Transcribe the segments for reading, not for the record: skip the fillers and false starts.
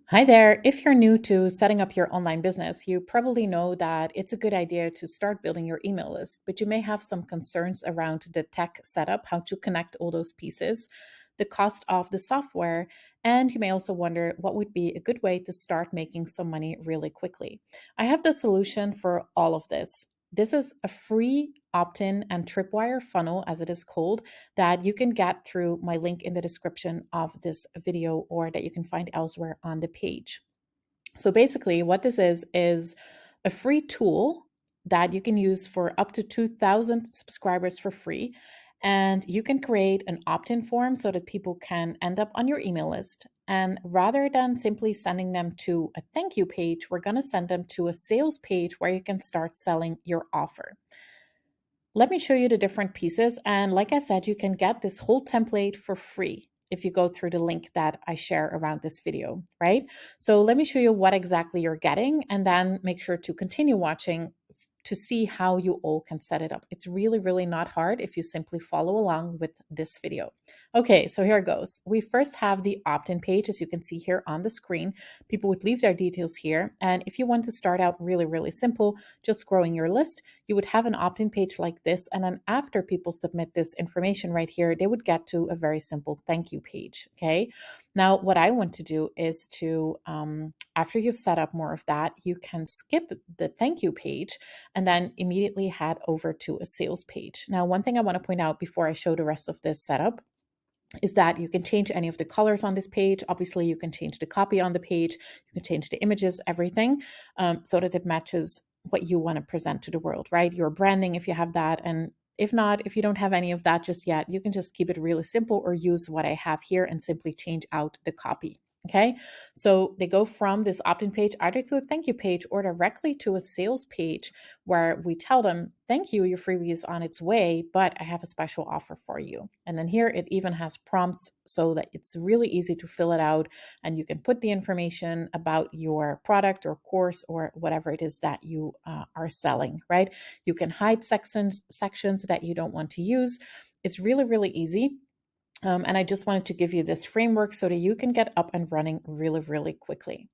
Hi there. If you're new to setting up your online business, you probably know that it's a good idea to start building your email list, but you may have some concerns around the tech setup, how to connect all those pieces, the cost of the software, and you may also wonder what would be a good way to start making some money really quickly. I have the solution for all of this. This is a free opt in and tripwire funnel, as it is called, that you can get through my link in the description of this video or that you can find elsewhere on the page. So basically, what this is a free tool that you can use for up to 2,000 subscribers for free. And you can create an opt in form so that people can end up on your email list. And rather than simply sending them to a thank you page, we're going to send them to a sales page where you can start selling your offer. Let me show you the different pieces. And like I said, you can get this whole template for free if you go through the link that I share around this video, right? So let me show you what exactly you're getting and then make sure to continue watching to see how you all can set it up. It's really, really not hard if you simply follow along with this video. Okay, so here it goes. We first have the opt-in page, as you can see here on the screen. People would leave their details here. And if you want to start out really, really simple, just growing your list, you would have an opt-in page like this. And then after people submit this information right here, they would get to a very simple thank you page. Okay. Now, what I want to do is to, after you've set up more of that, you can skip the thank you page and then immediately head over to a sales page. Now, one thing I want to point out before I show the rest of this setup is that you can change any of the colors on this page. Obviously, you can change the copy on the page, you can change the images, everything, so that it matches what you want to present to the world, right? Your branding, if you have that. And if not, if you don't have any of that just yet, you can just keep it really simple or use what I have here and simply change out the copy. Okay, so they go from this opt in page either to a thank you page or directly to a sales page where we tell them, thank you, your freebie is on its way, but I have a special offer for you. And then here it even has prompts so that it's really easy to fill it out and you can put the information about your product or course or whatever it is that you are selling, right? You can hide sections that you don't want to use. It's really, really easy. And I just wanted to give you this framework so that you can get up and running really, really quickly.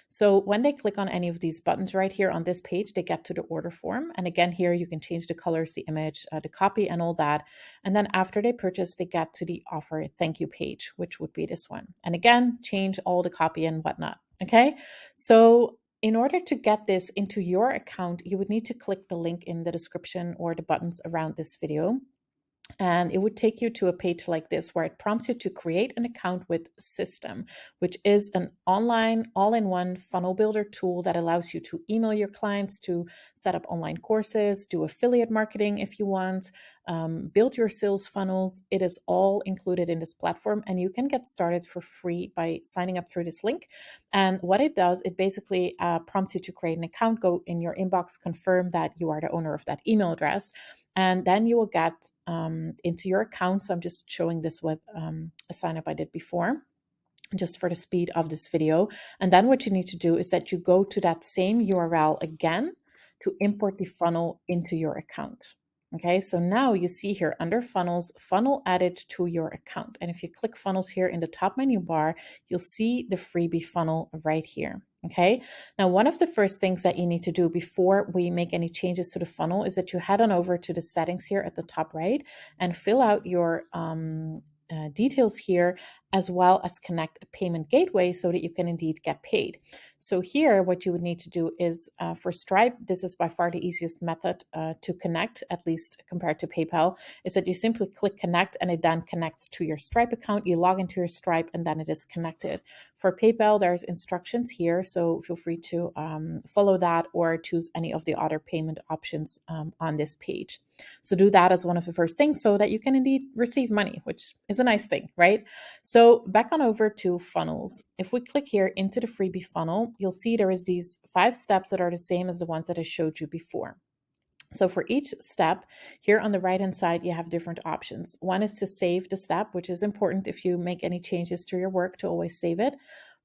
So when they click on any of these buttons right here on this page, they get to the order form. And again, here you can change the colors, the image, the copy, and all that. And then after they purchase, they get to the offer thank you page, which would be this one. And again, change all the copy and whatnot. Okay. So in order to get this into your account, you would need to click the link in the description or the buttons around this video. And it would take you to a page like this where it prompts you to create an account with System, which is an online all-in-one funnel builder tool that allows you to email your clients, to set up online courses, do affiliate marketing if you want, build your sales funnels. It is all included in this platform, and you can get started for free by signing up through this link. And what it does, it basically prompts you to create an account, go in your inbox, confirm that you are the owner of that email address, and then you will get into your account. So I'm just showing this with a sign up I did before, just for the speed of this video. And then what you need to do is that you go to that same URL again to import the funnel into your account. Okay, so now you see here under funnels, funnel added to your account. And if you click funnels here in the top menu bar, you'll see the freebie funnel right here. Okay, now one of the first things that you need to do before we make any changes to the funnel is that you head on over to the settings here at the top right and fill out your details here, as well as connect a payment gateway so that you can indeed get paid. So here, what you would need to do is for Stripe, this is by far the easiest method to connect, at least compared to PayPal, is that you simply click connect and it then connects to your Stripe account. You log into your Stripe and then it is connected. For PayPal, there's instructions here, so feel free to follow that or choose any of the other payment options on this page. So do that as one of the first things so that you can indeed receive money, which is a nice thing, right? So back on over to funnels. If we click here into the freebie funnel, you'll see there is these 5 steps that are the same as the ones that I showed you before. So for each step here on the right hand side, you have different options. One is to save the step, which is important if you make any changes to your work to always save it.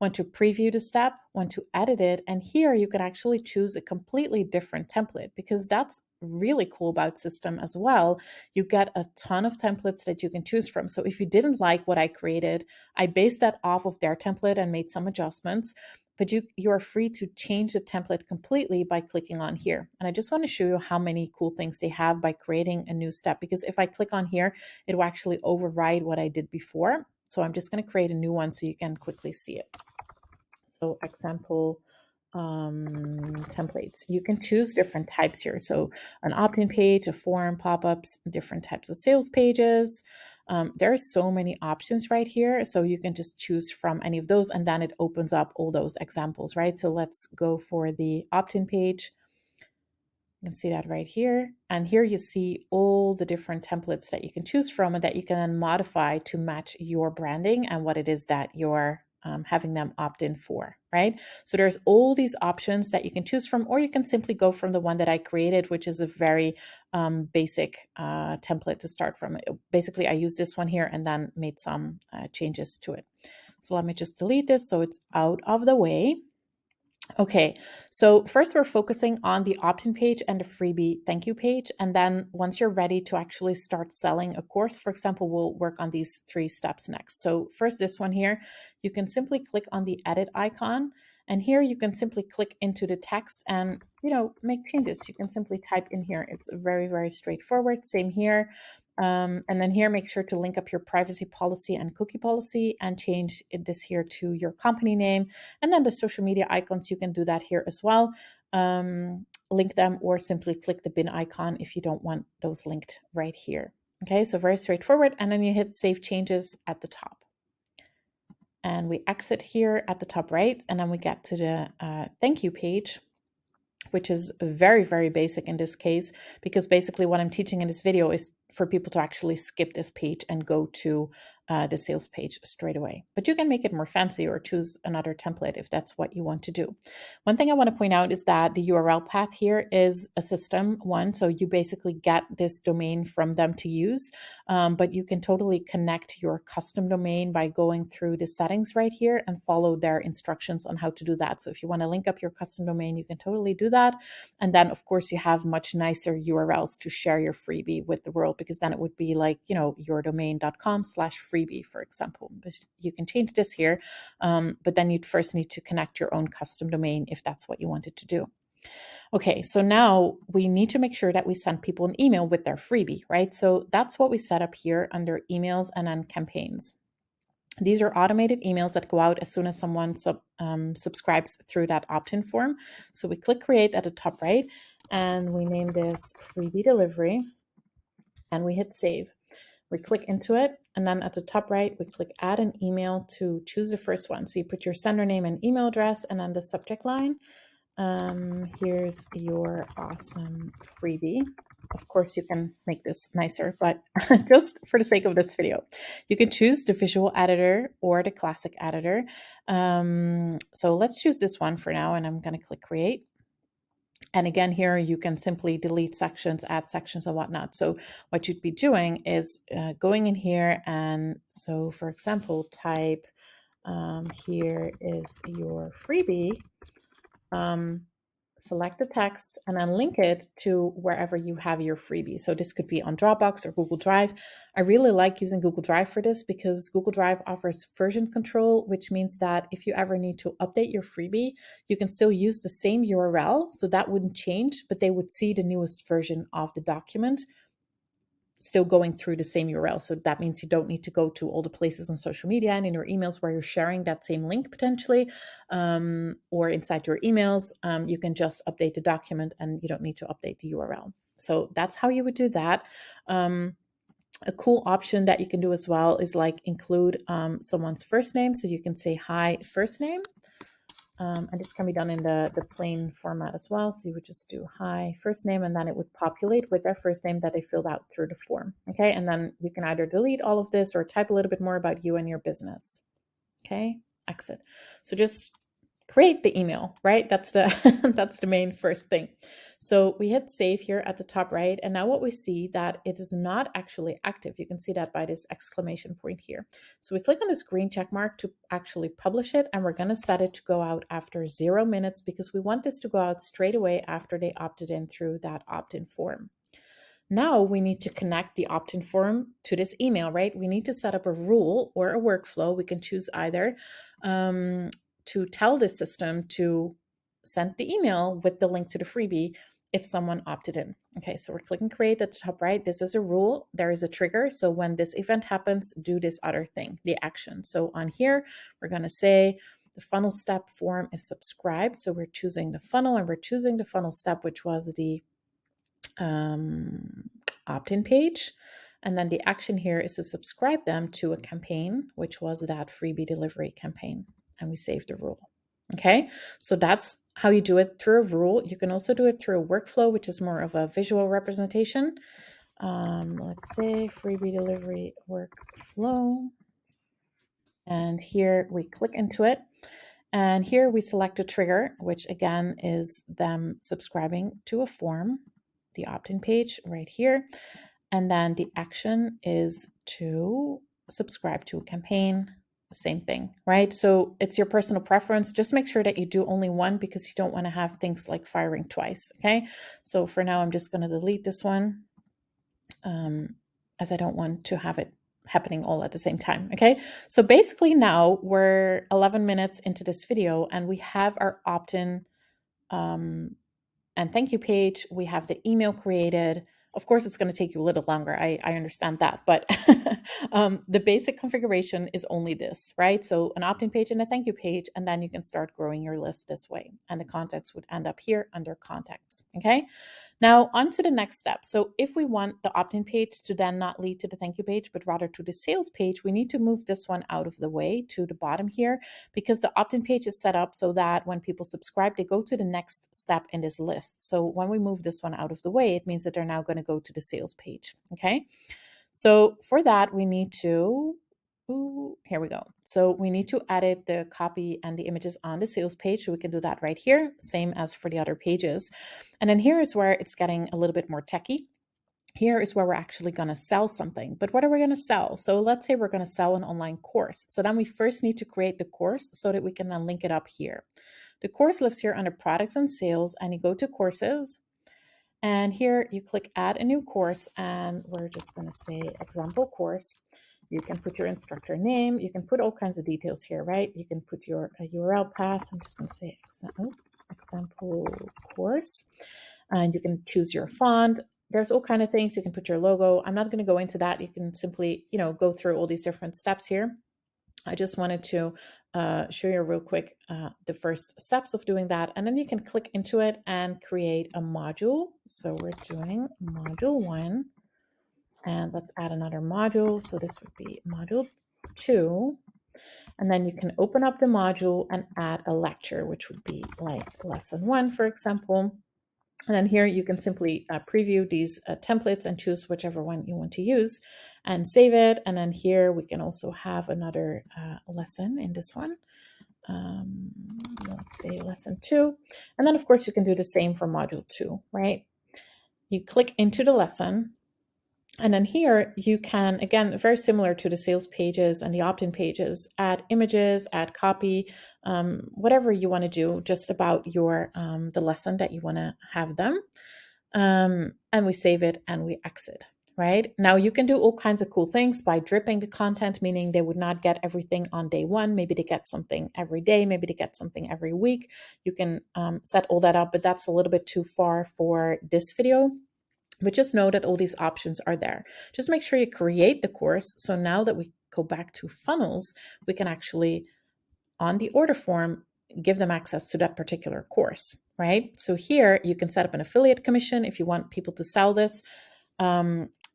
want to preview the step, want to edit it. And here you can actually choose a completely different template, because that's really cool about Systeme as well. You get a ton of templates that you can choose from. So if you didn't like what I created, I based that off of their template and made some adjustments. But you are free to change the template completely by clicking on here. And I just want to show you how many cool things they have by creating a new step, because if I click on here, it will actually override what I did before. So I'm just going to create a new one so you can quickly see it. So example templates. You can choose different types here. So an opt-in page, a form, pop-ups, different types of sales pages. There are so many options right here. So you can just choose from any of those, and then it opens up all those examples, right? So let's go for the opt-in page. You can see that right here. And here you see all the different templates that you can choose from and that you can then modify to match your branding and what it is that you're having them opt in for, right? So there's all these options that you can choose from, or you can simply go from the one that I created, which is a very basic template to start from. Basically, I used this one here and then made some changes to it. So let me just delete this so it's out of the way. Okay, so first we're focusing on the opt-in page and the freebie thank you page. And then once you're ready to actually start selling a course, for example, we'll work on these 3 steps next. So first, this one here, you can simply click on the edit icon. And here you can simply click into the text and, make changes. You can simply type in here. It's very, very straightforward. Same here. And then here, make sure to link up your privacy policy and cookie policy and change this here to your company name. And then the social media icons, you can do that here as well. Link them or simply click the bin icon if you don't want those linked right here. Okay, so very straightforward. And then you hit save changes at the top. And we exit here at the top right, and then we get to the thank you page, which is very, very basic in this case, because basically what I'm teaching in this video is for people to actually skip this page and go to the sales page straight away. But you can make it more fancy or choose another template if that's what you want to do. One thing I want to point out is that the URL path here is a Systeme one. So you basically get this domain from them to use, but you can totally connect your custom domain by going through the settings right here and follow their instructions on how to do that. So if you want to link up your custom domain, you can totally do that. And then of course you have much nicer URLs to share your freebie with the world, because then it would be like, yourdomain.com/freebie, for example. But you can change this here, but then you'd first need to connect your own custom domain if that's what you wanted to do. Okay, so now we need to make sure that we send people an email with their freebie, right? So that's what we set up here under emails and then campaigns. These are automated emails that go out as soon as someone subscribes through that opt-in form. So we click create at the top right, and we name this freebie delivery, and we hit save. We click into it, and then at the top right, we click add an email to choose the first one. So you put your sender name and email address, and then the subject line. Here's your awesome freebie. Of course, you can make this nicer, but just for the sake of this video, you can choose the visual editor or the classic editor. So let's choose this one for now, and I'm going to click create. And again, here you can simply delete sections, add sections and whatnot. So what you'd be doing is going in here, and so for example, type here is your freebie. Select the text and then link it to wherever you have your freebie. So this could be on Dropbox or Google Drive. I really like using Google Drive for this because Google Drive offers version control, which means that if you ever need to update your freebie, you can still use the same URL. So that wouldn't change, but they would see the newest version of the document still going through the same URL. So that means you don't need to go to all the places on social media and in your emails where you're sharing that same link potentially, or inside your emails. You can just update the document and you don't need to update the URL. So that's how you would do that. A cool option that you can do as well is like include someone's first name. So you can say hi first name. And this can be done in the plain format as well. So you would just do hi first name, and then it would populate with their first name that they filled out through the form. Okay, and then you can either delete all of this or type a little bit more about you and your business. Okay, exit. So just create the email, right? That's the that's the main first thing. So we hit save here at the top right, and now what we see that it is not actually active. You can see that by this exclamation point here. So we click on this green check mark to actually publish it, and we're going to set it to go out after 0 minutes because we want this to go out straight away after they opted in through that opt-in form. Now we need to connect the opt-in form to this email, right? We need to set up a rule or a workflow. We can choose either to tell the system to send the email with the link to the freebie if someone opted in. Okay, so we're clicking create at the top right. This is a rule. There is a trigger. So when this event happens, do this other thing, the action. So on here, we're going to say the funnel step form is subscribed. So we're choosing the funnel, and we're choosing the funnel step, which was the opt-in page. And then the action here is to subscribe them to a campaign, which was that freebie delivery campaign. And we save the rule. Okay, so that's how you do it through a rule. You can also do it through a workflow, which is more of a visual representation. Let's say freebie delivery workflow. And here we click into it. And here we select a trigger, which again is them subscribing to a form, the opt-in page right here. And then the action is to subscribe to a campaign, same thing, right? So it's your personal preference. Just make sure that you do only one because you don't want to have things like firing twice, okay? So for now, I'm just going to delete this one as I don't want to have it happening all at the same time. Okay, so basically now we're 11 minutes into this video and we have our opt-in and thank you page. We have the email created. Of course, it's going to take you a little longer. I understand that, but the basic configuration is only this, right? So an opt-in page and a thank you page, and then you can start growing your list this way. And the contacts would end up here under contacts, okay? Now on to the next step. So if we want the opt-in page to then not lead to the thank you page, but rather to the sales page, we need to move this one out of the way to the bottom here because the opt-in page is set up so that when people subscribe, they go to the next step in this list. So when we move this one out of the way, it means that they're now going to go to the sales page, okay? So for that, we need to here we go. So we need to edit the copy and the images on the sales page. So we can do that right here, same as for the other pages. And then here is where it's getting a little bit more techy. Here is where we're actually going to sell something. But what are we going to sell? So let's say we're going to sell an online course. So then we first need to create the course so that we can then link it up here. The course lives here under products and sales, and you go to courses. And here you click add a new course, and we're just going to say example course. You can put your instructor name. You can put all kinds of details here, right? You can put your URL path. I'm just going to say example course. And you can choose your font. There's all kinds of things. You can put your logo. I'm not going to go into that. You can simply, go through all these different steps here. I just wanted to show you real quick the first steps of doing that. And then you can click into it and create a module. So we're doing module 1. And let's add another module. So this would be module 2. And then you can open up the module and add a lecture, which would be like lesson 1, for example. And then here you can simply preview these templates and choose whichever one you want to use and save it. And then here we can also have another lesson in this one. Let's say lesson 2. And then of course you can do the same for module 2, right? You click into the lesson. And then here you can, again, very similar to the sales pages and the opt-in pages, add images, add copy, whatever you want to do just about your the lesson that you want to have them. And we save it and we exit, right? Now you can do all kinds of cool things by dripping the content, meaning they would not get everything on day 1. Maybe they get something every day. Maybe they get something every week. You can set all that up, but that's a little bit too far for this video. But just know that all these options are there. Just make sure you create the course. So now that we go back to funnels, we can actually, on the order form, give them access to that particular course, right? So here you can set up an affiliate commission if you want people to sell this.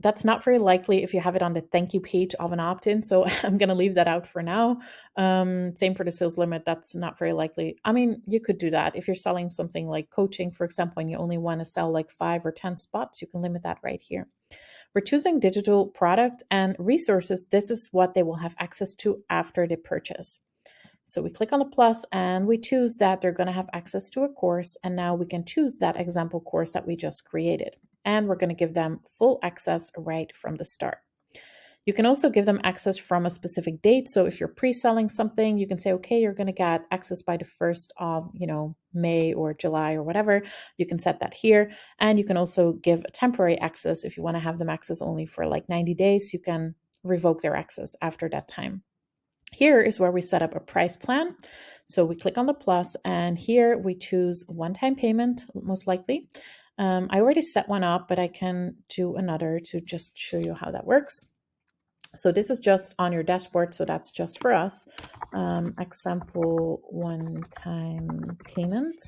That's not very likely if you have it on the thank you page of an opt-in. So I'm going to leave that out for now. Same for the sales limit. That's not very likely. I mean, you could do that. If you're selling something like coaching, for example, and you only want to sell like 5 or 10 spots, you can limit that right here. We're choosing digital product and resources. This is what they will have access to after the purchase. So we click on the plus and we choose that they're going to have access to a course. And now we can choose that example course that we just created. And we're going to give them full access right from the start. You can also give them access from a specific date. So if you're pre-selling something, you can say, okay, you're going to get access by the 1st of, May or July or whatever. You can set that here. And you can also give a temporary access. If you want to have them access only for like 90 days, you can revoke their access after that time. Here is where we set up a price plan. So we click on the plus and here we choose one-time payment, most likely. I already set one up, but I can do another to just show you how that works. So this is just on your dashboard. So that's just for us. Example one-time payment.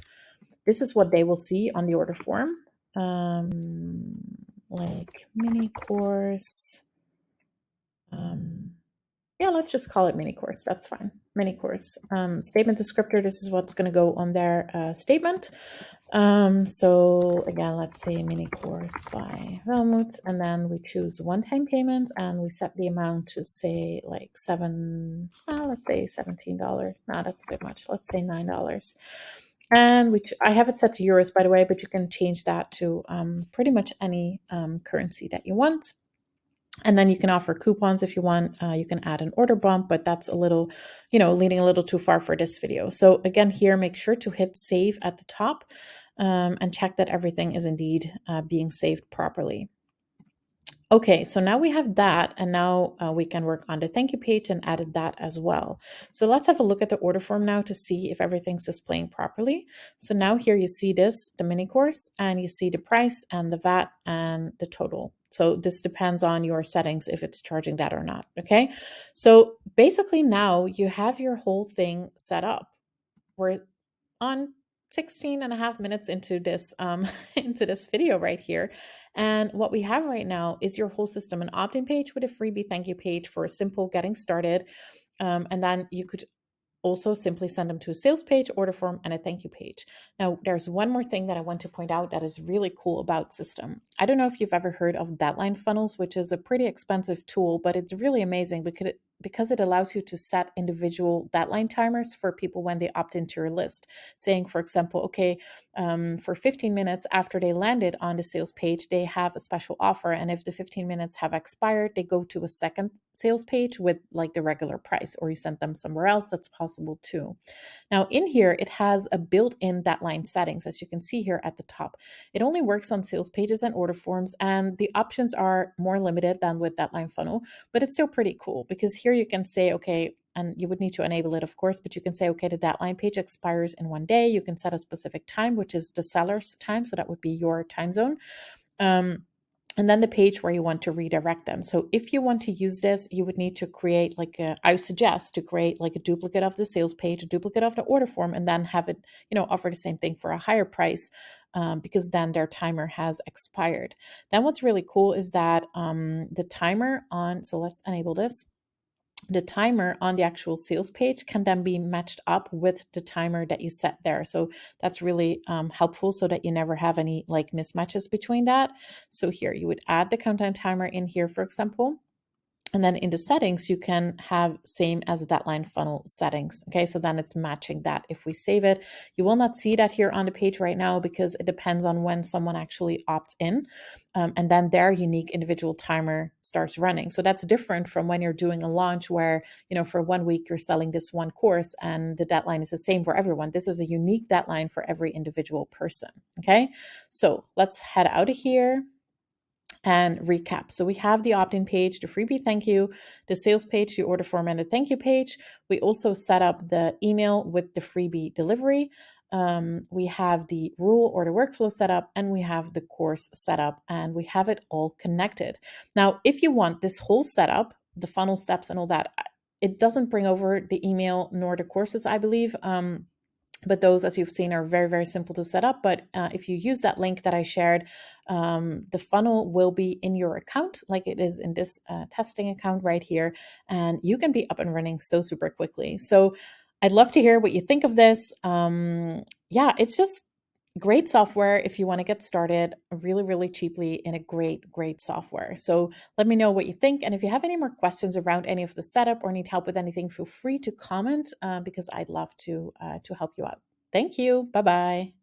This is what they will see on the order form. Like mini course. Yeah, let's just call it mini course. That's fine. Mini course. Statement descriptor. This is what's going to go on their statement. So again, let's say mini course by Helmut, and then we choose one-time payment and we set the amount to say like let's say $17. No, that's a bit much. Let's say $9. And I have it set to euros, by the way, but you can change that to pretty much any currency that you want. And then you can offer coupons if you want. You can add an order bump, but that's a little, leaning a little too far for this video. So again, here, make sure to hit save at the top and check that everything is indeed being saved properly. Okay, so now we have that, and now we can work on the thank you page and added that as well. So let's have a look at the order form now to see if everything's displaying properly. So now here you see this, the mini course, and you see the price and the VAT and the total. So this depends on your settings if it's charging that or not, okay? So basically now you have your whole thing set up. We're on 16 and a half minutes into this into this video right here, and what we have right now is your whole system: an opt-in page with a freebie thank you page for a simple getting started, and then you could also simply send them to a sales page, order form, and a thank you page. Now, there's one more thing that I want to point out that is really cool about System. I don't know if you've ever heard of deadline funnels, which is a pretty expensive tool, but it's really amazing because it allows you to set individual deadline timers for people when they opt into your list. Saying, for example, okay, for 15 minutes after they landed on the sales page, they have a special offer. And if the 15 minutes have expired, they go to a second sales page with like the regular price, or you send them somewhere else. That's possible too. Now in here, it has a built-in deadline settings, as you can see here at the top. It only works on sales pages and order forms, and the options are more limited than with deadline funnel, but it's still pretty cool because here you can say, okay, and you would need to enable it, of course, but you can say, okay, the deadline page expires in 1 day. You can set a specific time, which is the seller's time. So that would be your time zone. And then the page where you want to redirect them. So if you want to use this, you would need to create I suggest to create like a duplicate of the sales page, a duplicate of the order form, and then have it, offer the same thing for a higher price, because then their timer has expired. Then what's really cool is that the timer so let's enable this. The timer on the actual sales page can then be matched up with the timer that you set there. So that's really helpful so that you never have any like mismatches between that. So here you would add the countdown timer in here, for example. And then in the settings, you can have same as deadline funnel settings. Okay, so then it's matching that. If we save it, you will not see that here on the page right now because it depends on when someone actually opts in. And then their unique individual timer starts running. So that's different from when you're doing a launch where, for 1 week you're selling this one course and the deadline is the same for everyone. This is a unique deadline for every individual person. Okay, so let's head out of here and recap. So we have the opt-in page, the freebie thank you, the sales page, the order form, and the thank you page. We also set up the email with the freebie delivery. We have the rule or the workflow set up, and we have the course set up, and we have it all connected. Now, if you want this whole setup, the funnel steps and all that, it doesn't bring over the email nor the courses, I believe. But those, as you've seen, are very, very simple to set up. But if you use that link that I shared, the funnel will be in your account like it is in this testing account right here. And you can be up and running so super quickly. So I'd love to hear what you think of this. Yeah, it's just, Great software if you want to get started really, really cheaply in a great, great software. So let me know what you think. And if you have any more questions around any of the setup or need help with anything, feel free to comment because I'd love to help you out. Thank you. Bye bye.